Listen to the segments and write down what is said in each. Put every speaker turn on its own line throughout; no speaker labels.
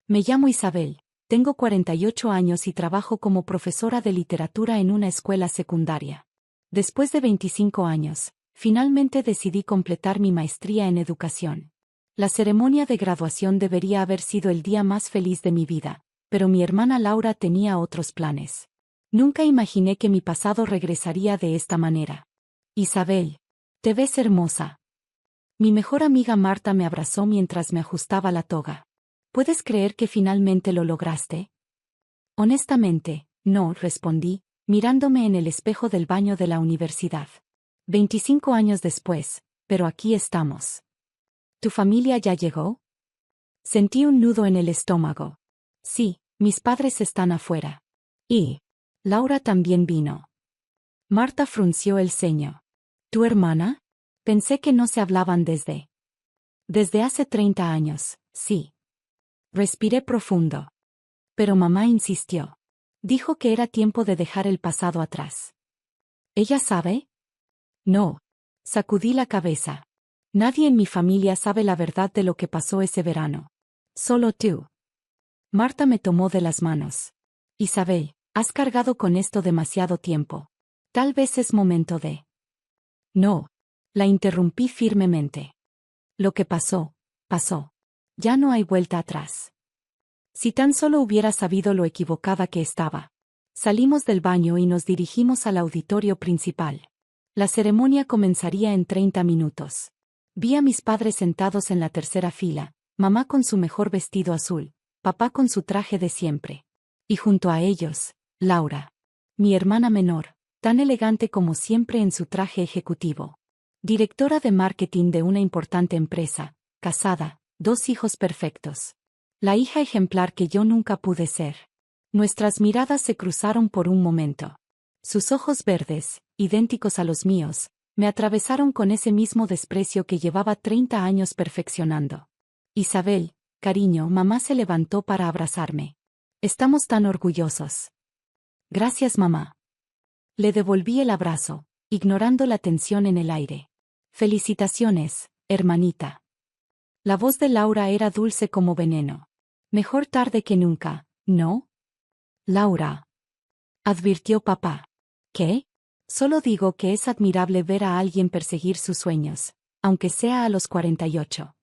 Me llamo Isabel, tengo 48 años y trabajo como profesora de literatura en una escuela secundaria. Después de 25 años, finalmente decidí completar mi maestría en educación. La ceremonia de graduación debería haber sido el día más feliz de mi vida, pero mi hermana Laura tenía otros planes. Nunca imaginé que mi pasado regresaría de esta manera. Isabel, te ves hermosa. Mi mejor amiga Marta me abrazó mientras me ajustaba la toga. ¿Puedes creer que finalmente lo lograste? Honestamente, no, respondí, mirándome en el espejo del baño de la universidad. 25 años después, pero aquí estamos. ¿Tu familia ya llegó? Sentí un nudo en el estómago. Sí, mis padres están afuera. Y Laura también vino. Marta frunció el ceño. ¿Tu hermana? Pensé que no se hablaban desde hace 30 años, sí. Respiré profundo. Pero mamá insistió. Dijo que era tiempo de dejar el pasado atrás. ¿Ella sabe? No. Sacudí la cabeza. Nadie en mi familia sabe la verdad de lo que pasó ese verano. Solo tú. Marta me tomó de las manos. Isabel, has cargado con esto demasiado tiempo. Tal vez es momento de... No. La interrumpí firmemente. Lo que pasó, pasó. Ya no hay vuelta atrás. Si tan solo hubiera sabido lo equivocada que estaba. Salimos del baño y nos dirigimos al auditorio principal. La ceremonia comenzaría en 30 minutos. Vi a mis padres sentados en la tercera fila, mamá con su mejor vestido azul, papá con su traje de siempre. Y junto a ellos, Laura. Mi hermana menor, tan elegante como siempre en su traje ejecutivo. Directora de marketing de una importante empresa, casada, 2 hijos perfectos. La hija ejemplar que yo nunca pude ser. Nuestras miradas se cruzaron por un momento. Sus ojos verdes, idénticos a los míos, me atravesaron con ese mismo desprecio que llevaba 30 años perfeccionando. Isabel, cariño, mamá se levantó para abrazarme. Estamos tan orgullosos. Gracias, mamá. Le devolví el abrazo, ignorando la tensión en el aire. Felicitaciones, hermanita. La voz de Laura era dulce como veneno. Mejor tarde que nunca, ¿no? Laura. Advirtió papá. ¿Qué? Solo digo que es admirable ver a alguien perseguir sus sueños, aunque sea a los 48.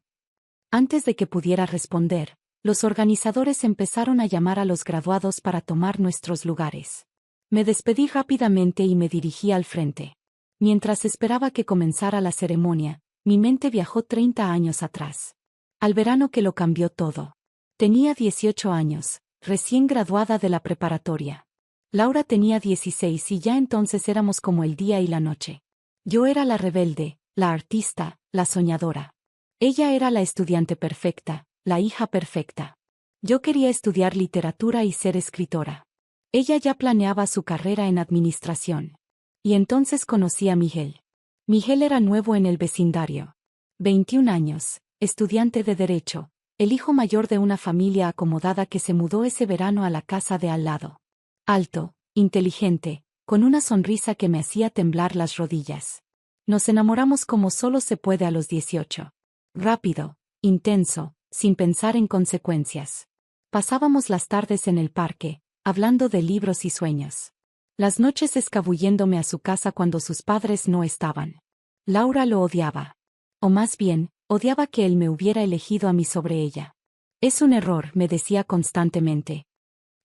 Antes de que pudiera responder, los organizadores empezaron a llamar a los graduados para tomar nuestros lugares. Me despedí rápidamente y me dirigí al frente. Mientras esperaba que comenzara la ceremonia, mi mente viajó 30 años atrás. Al verano que lo cambió todo. Tenía 18 años, recién graduada de la preparatoria. Laura tenía 16 y ya entonces éramos como el día y la noche. Yo era la rebelde, la artista, la soñadora. Ella era la estudiante perfecta, la hija perfecta. Yo quería estudiar literatura y ser escritora. Ella ya planeaba su carrera en administración. Y entonces conocí a Miguel. Miguel era nuevo en el vecindario. 21 años, estudiante de Derecho, el hijo mayor de una familia acomodada que se mudó ese verano a la casa de al lado. Alto, inteligente, con una sonrisa que me hacía temblar las rodillas. Nos enamoramos como solo se puede a los 18. Rápido, intenso, sin pensar en consecuencias. Pasábamos las tardes en el parque, hablando de libros y sueños. Las noches escabulléndome a su casa cuando sus padres no estaban. Laura lo odiaba. O más bien, odiaba que él me hubiera elegido a mí sobre ella. Es un error, me decía constantemente.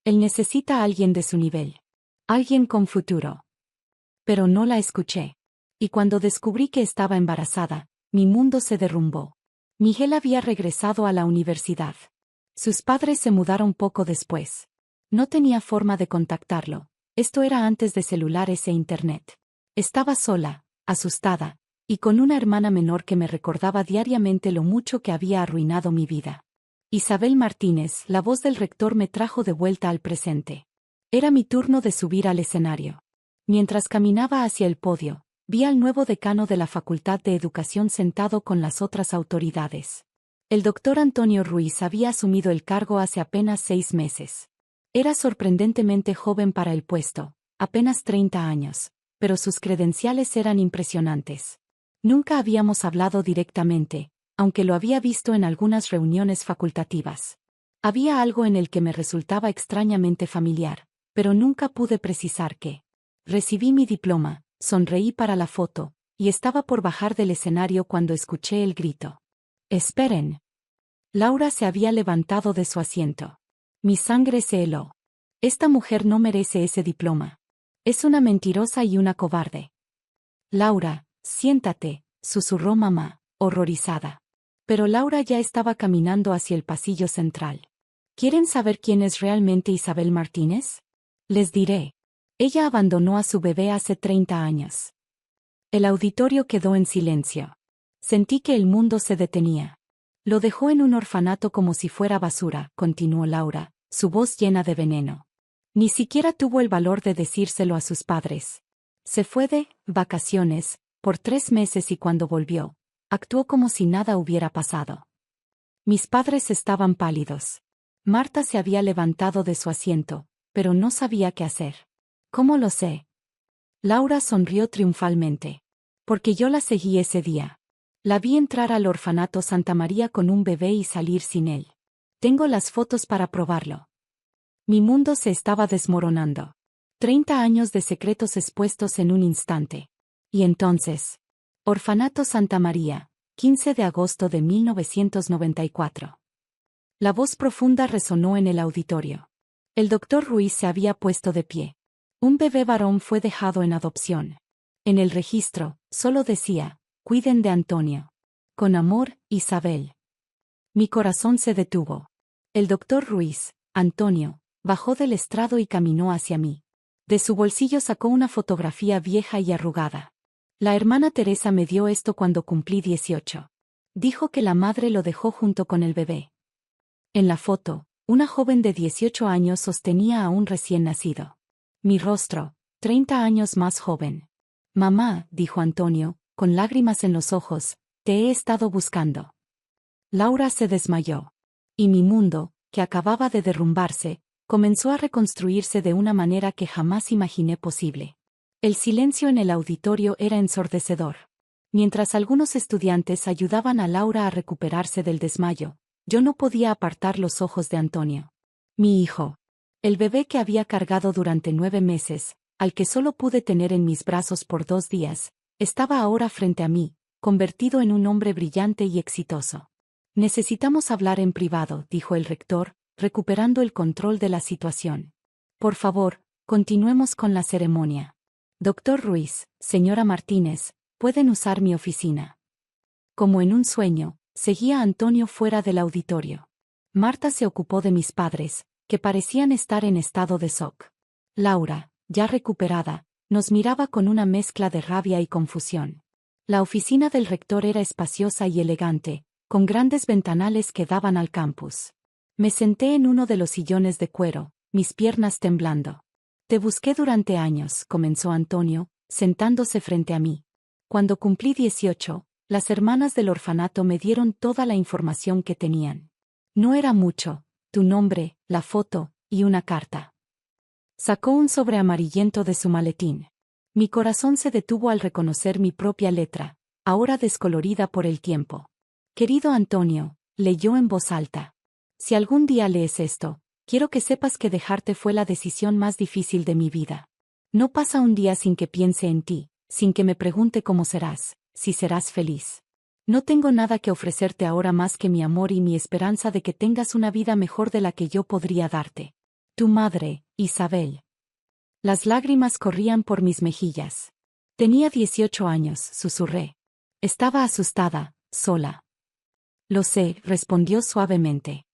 Él necesita a alguien de su nivel. Alguien con futuro. Pero no la escuché. Y cuando descubrí que estaba embarazada, mi mundo se derrumbó. Miguel había regresado a la universidad. Sus padres se mudaron poco después. No tenía forma de contactarlo. Esto era antes de celulares e internet. Estaba sola, asustada, y con una hermana menor que me recordaba diariamente lo mucho que había arruinado mi vida. Isabel Martínez, la voz del rector, me trajo de vuelta al presente. Era mi turno de subir al escenario. Mientras caminaba hacia el podio, vi al nuevo decano de la Facultad de Educación sentado con las otras autoridades. El doctor Antonio Ruiz había asumido el cargo hace apenas 6 meses. Era sorprendentemente joven para el puesto, apenas 30 años, pero sus credenciales eran impresionantes. Nunca habíamos hablado directamente, aunque lo había visto en algunas reuniones facultativas. Había algo en el que me resultaba extrañamente familiar, pero nunca pude precisar qué. Recibí mi diploma, sonreí para la foto, y estaba por bajar del escenario cuando escuché el grito. ¡Esperen! Laura se había levantado de su asiento. Mi sangre se heló. Esta mujer no merece ese diploma. Es una mentirosa y una cobarde. Laura, siéntate, susurró mamá, horrorizada. Pero Laura ya estaba caminando hacia el pasillo central. ¿Quieren saber quién es realmente Isabel Martínez? Les diré. Ella abandonó a su bebé hace 30 años. El auditorio quedó en silencio. Sentí que el mundo se detenía. Lo dejó en un orfanato como si fuera basura, continuó Laura, su voz llena de veneno. Ni siquiera tuvo el valor de decírselo a sus padres. Se fue de vacaciones por 3 meses y cuando volvió, actuó como si nada hubiera pasado. Mis padres estaban pálidos. Marta se había levantado de su asiento, pero no sabía qué hacer. ¿Cómo lo sé? Laura sonrió triunfalmente. Porque yo la seguí ese día. La vi entrar al orfanato Santa María con un bebé y salir sin él. Tengo las fotos para probarlo. Mi mundo se estaba desmoronando. 30 años de secretos expuestos en un instante. Y entonces. Orfanato Santa María, 15 de agosto de 1994. La voz profunda resonó en el auditorio. El doctor Ruiz se había puesto de pie. Un bebé varón fue dejado en adopción. En el registro, solo decía, cuiden de Antonio. Con amor, Isabel. Mi corazón se detuvo. El doctor Ruiz, Antonio, bajó del estrado y caminó hacia mí. De su bolsillo sacó una fotografía vieja y arrugada. La hermana Teresa me dio esto cuando cumplí 18. Dijo que la madre lo dejó junto con el bebé. En la foto, una joven de 18 años sostenía a un recién nacido. Mi rostro, 30 años más joven. Mamá, dijo Antonio, con lágrimas en los ojos, te he estado buscando. Laura se desmayó. Y mi mundo, que acababa de derrumbarse, comenzó a reconstruirse de una manera que jamás imaginé posible. El silencio en el auditorio era ensordecedor. Mientras algunos estudiantes ayudaban a Laura a recuperarse del desmayo, yo no podía apartar los ojos de Antonio. Mi hijo. El bebé que había cargado durante 9 meses, al que solo pude tener en mis brazos por 2 días, estaba ahora frente a mí, convertido en un hombre brillante y exitoso. Necesitamos hablar en privado, dijo el rector, recuperando el control de la situación. Por favor, continuemos con la ceremonia. Doctor Ruiz, señora Martínez, pueden usar mi oficina. Como en un sueño, seguía a Antonio fuera del auditorio. Marta se ocupó de mis padres, que parecían estar en estado de shock. Laura, ya recuperada, nos miraba con una mezcla de rabia y confusión. La oficina del rector era espaciosa y elegante, con grandes ventanales que daban al campus. Me senté en uno de los sillones de cuero, mis piernas temblando. Te busqué durante años, comenzó Antonio, sentándose frente a mí. Cuando cumplí 18, las hermanas del orfanato me dieron toda la información que tenían. No era mucho, tu nombre, la foto, y una carta. Sacó un sobre amarillento de su maletín. Mi corazón se detuvo al reconocer mi propia letra, ahora descolorida por el tiempo. Querido Antonio, leyó en voz alta. Si algún día lees esto, quiero que sepas que dejarte fue la decisión más difícil de mi vida. No pasa un día sin que piense en ti, sin que me pregunte cómo serás, si serás feliz. No tengo nada que ofrecerte ahora más que mi amor y mi esperanza de que tengas una vida mejor de la que yo podría darte. Tu madre, Isabel. Las lágrimas corrían por mis mejillas. Tenía 18 años, susurré. Estaba asustada, sola. Lo sé, respondió suavemente.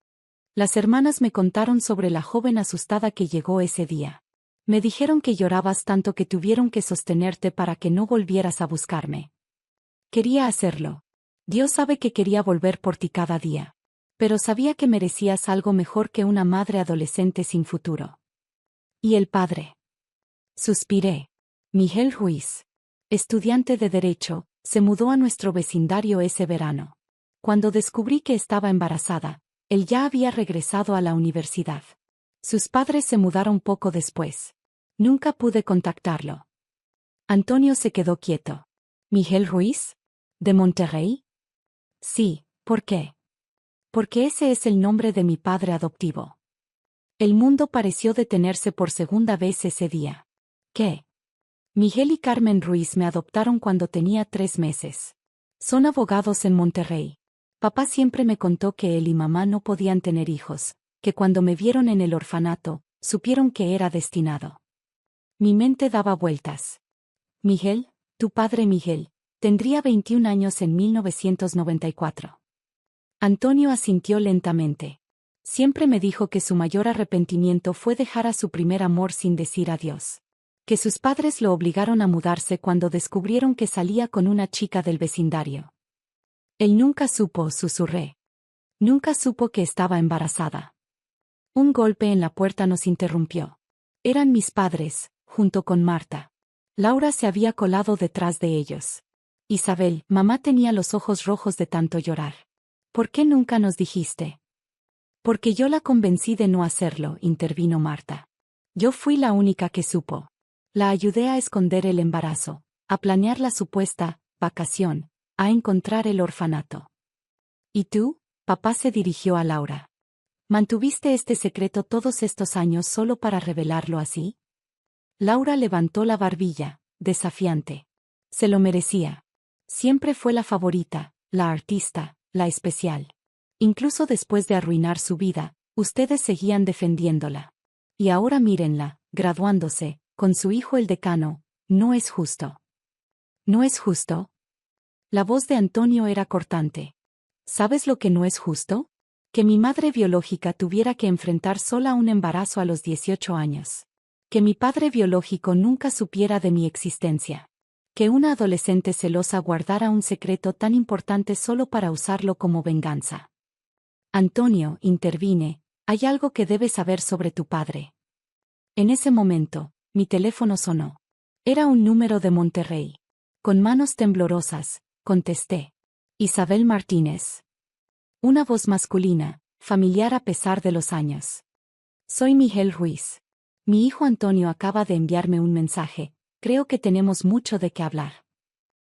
Las hermanas me contaron sobre la joven asustada que llegó ese día. Me dijeron que llorabas tanto que tuvieron que sostenerte para que no volvieras a buscarme. Quería hacerlo. Dios sabe que quería volver por ti cada día. Pero sabía que merecías algo mejor que una madre adolescente sin futuro. ¿Y el padre? Suspiré. Miguel Ruiz, estudiante de Derecho, se mudó a nuestro vecindario ese verano. Cuando descubrí que estaba embarazada, él ya había regresado a la universidad. Sus padres se mudaron poco después. Nunca pude contactarlo. Antonio se quedó quieto. ¿Miguel Ruiz? ¿De Monterrey? Sí, ¿por qué? Porque ese es el nombre de mi padre adoptivo. El mundo pareció detenerse por segunda vez ese día. ¿Qué? Miguel y Carmen Ruiz me adoptaron cuando tenía 3 meses. Son abogados en Monterrey. Papá siempre me contó que él y mamá no podían tener hijos, que cuando me vieron en el orfanato, supieron que era destinado. Mi mente daba vueltas. Miguel, tu padre Miguel, tendría 21 años en 1994. Antonio asintió lentamente. Siempre me dijo que su mayor arrepentimiento fue dejar a su primer amor sin decir adiós. Que sus padres lo obligaron a mudarse cuando descubrieron que salía con una chica del vecindario. Él nunca supo, susurré. Nunca supo que estaba embarazada. Un golpe en la puerta nos interrumpió. Eran mis padres, junto con Marta. Laura se había colado detrás de ellos. Isabel, mamá tenía los ojos rojos de tanto llorar. ¿Por qué nunca nos dijiste? Porque yo la convencí de no hacerlo, intervino Marta. Yo fui la única que supo. La ayudé a esconder el embarazo, a planear la supuesta vacación, a encontrar el orfanato. ¿Y tú? Papá se dirigió a Laura. ¿Mantuviste este secreto todos estos años solo para revelarlo así? Laura levantó la barbilla, desafiante. Se lo merecía. Siempre fue la favorita, la artista, la especial. Incluso después de arruinar su vida, ustedes seguían defendiéndola. Y ahora mírenla, graduándose, con su hijo el decano. No es justo. ¿No es justo? La voz de Antonio era cortante. ¿Sabes lo que no es justo? Que mi madre biológica tuviera que enfrentar sola un embarazo a los 18 años. Que mi padre biológico nunca supiera de mi existencia. Que una adolescente celosa guardara un secreto tan importante solo para usarlo como venganza. Antonio, intervine, hay algo que debes saber sobre tu padre. En ese momento, mi teléfono sonó. Era un número de Monterrey. Con manos temblorosas, contesté. Isabel Martínez. Una voz masculina, familiar a pesar de los años. Soy Miguel Ruiz. Mi hijo Antonio acaba de enviarme un mensaje, creo que tenemos mucho de qué hablar.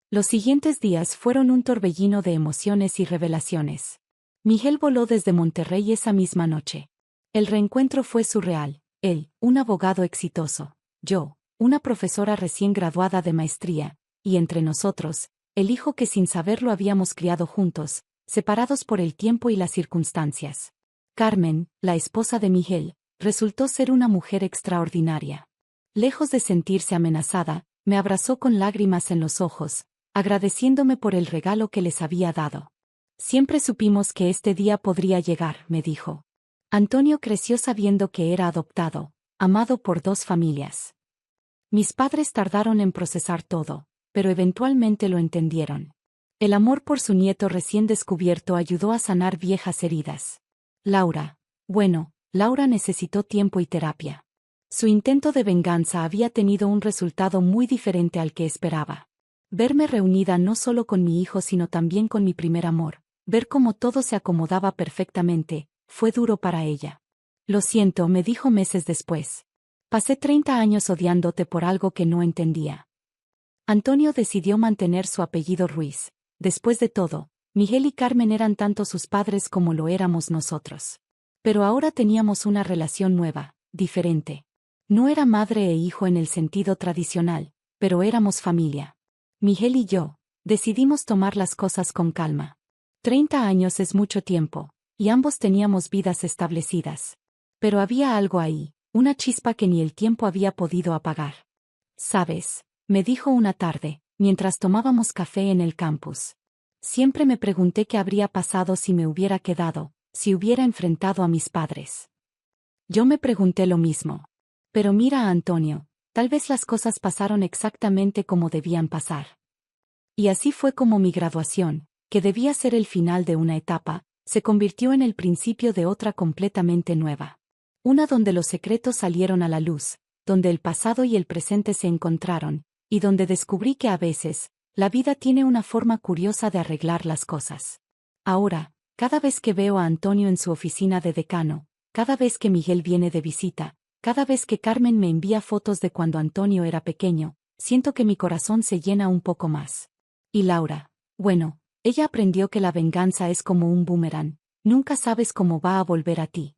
Los siguientes días fueron un torbellino de emociones y revelaciones. Miguel voló desde Monterrey esa misma noche. El reencuentro fue surreal, él, un abogado exitoso, yo, una profesora recién graduada de maestría, y entre nosotros, el hijo que sin saberlo habíamos criado juntos, separados por el tiempo y las circunstancias. Carmen, la esposa de Miguel, resultó ser una mujer extraordinaria. Lejos de sentirse amenazada, me abrazó con lágrimas en los ojos, agradeciéndome por el regalo que les había dado. Siempre supimos que este día podría llegar, me dijo. Antonio creció sabiendo que era adoptado, amado por 2 familias. Mis padres tardaron en procesar todo, pero eventualmente lo entendieron. El amor por su nieto recién descubierto ayudó a sanar viejas heridas. Laura necesitó tiempo y terapia. Su intento de venganza había tenido un resultado muy diferente al que esperaba. Verme reunida no solo con mi hijo sino también con mi primer amor, ver cómo todo se acomodaba perfectamente, fue duro para ella. Lo siento, me dijo meses después. Pasé 30 años odiándote por algo que no entendía. Antonio decidió mantener su apellido Ruiz. Después de todo, Miguel y Carmen eran tanto sus padres como lo éramos nosotros. Pero ahora teníamos una relación nueva, diferente. No era madre e hijo en el sentido tradicional, pero éramos familia. Miguel y yo, decidimos tomar las cosas con calma. 30 años es mucho tiempo, y ambos teníamos vidas establecidas. Pero había algo ahí, una chispa que ni el tiempo había podido apagar. ¿Sabes?, me dijo una tarde, mientras tomábamos café en el campus. Siempre me pregunté qué habría pasado si me hubiera quedado, si hubiera enfrentado a mis padres. Yo me pregunté lo mismo. Pero mira a Antonio, tal vez las cosas pasaron exactamente como debían pasar. Y así fue como mi graduación, que debía ser el final de una etapa, se convirtió en el principio de otra completamente nueva. Una donde los secretos salieron a la luz, donde el pasado y el presente se encontraron, y donde descubrí que a veces, la vida tiene una forma curiosa de arreglar las cosas. Ahora, cada vez que veo a Antonio en su oficina de decano, cada vez que Miguel viene de visita, cada vez que Carmen me envía fotos de cuando Antonio era pequeño, siento que mi corazón se llena un poco más. Y Laura, ella aprendió que la venganza es como un boomerang, Nunca sabes cómo va a volver a ti.